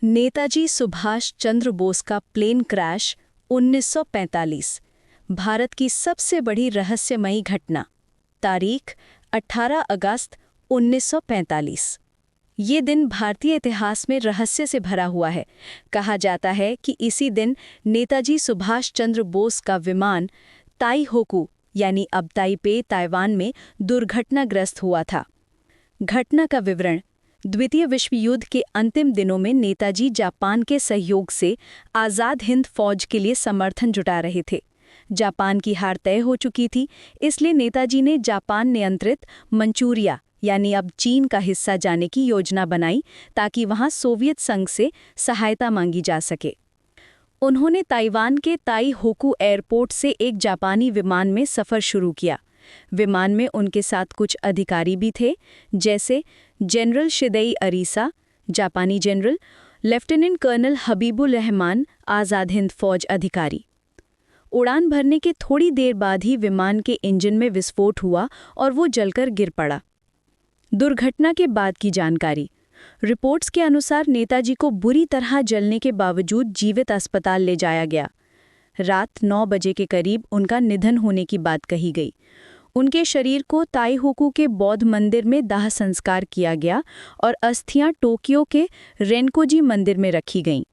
नेताजी सुभाष चंद्र बोस का plane crash 1945। Bharat की सबसे बड़ी रहस्यमयी घटना। तारीख 18 अगस्त 1945। ये दिन भारतीय इतिहास में रहस्य से भरा हुआ है। कहा जाता है कि इसी दिन नेताजी सुभाष चंद्र बोस का विमान ताईहोकू यानी अब ताइपे ताइवान में दुर्घटनाग्रस्त हुआ था। घटना का विवरण। द्वितीय विश्व युद्ध के अंतिम दिनों में नेताजी जापान के सहयोग से आज़ाद हिंद फौज के लिए समर्थन जुटा रहे थे। जापान की हार तय हो चुकी थी, इसलिए नेताजी ने जापान नियंत्रित मंचूरिया यानी अब चीन का हिस्सा जाने की योजना बनाई ताकि वहां सोवियत संघ से सहायता मांगी जा सके। उन्होंने ताइवान के ताईहोकू एयरपोर्ट से एक जापानी विमान में सफ़र शुरू किया। विमान में उनके साथ कुछ अधिकारी भी थे, जैसे जनरल शिदेई अरीसा जापानी general, lieutenant colonel Habibur Rahman Azad Hind फौज अधिकारी। उड़ान भरने के थोड़ी देर बाद ही विमान के इंजन में विस्फोट हुआ और वो जलकर गिर पड़ा। दुर्घटना के बाद की जानकारी। रिपोर्ट्स के अनुसार नेताजी को बुरी तरह जलने के बावजूद जीवित अस्पताल ले जाया गया। रात 9 बजे के करीब उनका निधन होने की बात कही गई। उनके शरीर को ताईहोकू के बौद्ध मंदिर में दाह संस्कार किया गया और अस्थियां टोक्यो के रेनकोजी मंदिर में रखी गईं।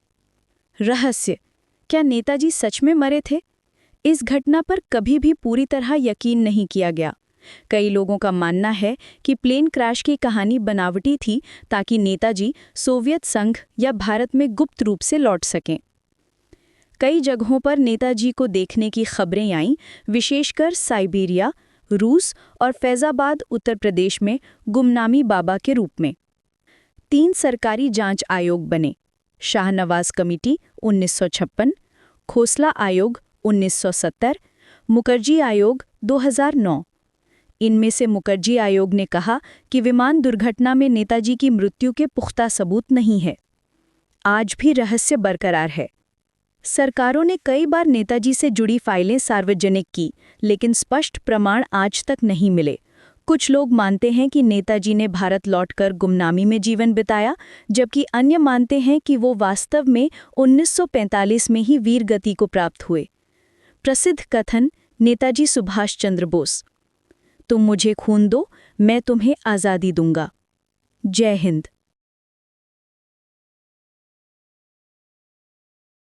रहस्य। क्या नेताजी सच में मरे थे? इस घटना पर कभी भी पूरी तरह यकीन नहीं किया गया। कई लोगों का मानना है कि प्लेन क्रैश की कहानी बनावटी थी ताकि नेताजी सोवियत संघ या भारत में गुप्त रूप से लौट सकें। कई जगहों पर नेताजी को देखने की खबरें आईं, विशेषकर साइबेरिया, रूस और फैज़ाबाद उत्तर प्रदेश में गुमनामी बाबा के रूप में। 3 सरकारी जांच आयोग बने। शाहनवाज कमेटी 1956, खोसला आयोग 1970, मुखर्जी आयोग 2009। इनमें से मुखर्जी आयोग ने कहा कि विमान दुर्घटना में नेताजी की मृत्यु के पुख्ता सबूत नहीं है। आज भी रहस्य बरकरार है। सरकारों ने कई बार नेताजी से जुड़ी फाइलें सार्वजनिक की, लेकिन स्पष्ट प्रमाण आज तक नहीं मिले। कुछ लोग मानते हैं कि नेताजी ने भारत लौटकर गुमनामी में जीवन बिताया, जबकि अन्य मानते हैं कि वो वास्तव में 1945 में ही वीर गति को प्राप्त हुए। प्रसिद्ध कथन नेताजी सुभाष चंद्र बोस, तुम मुझे खून दो, मैं तुम्हें आज़ादी दूंगा। जय हिंद।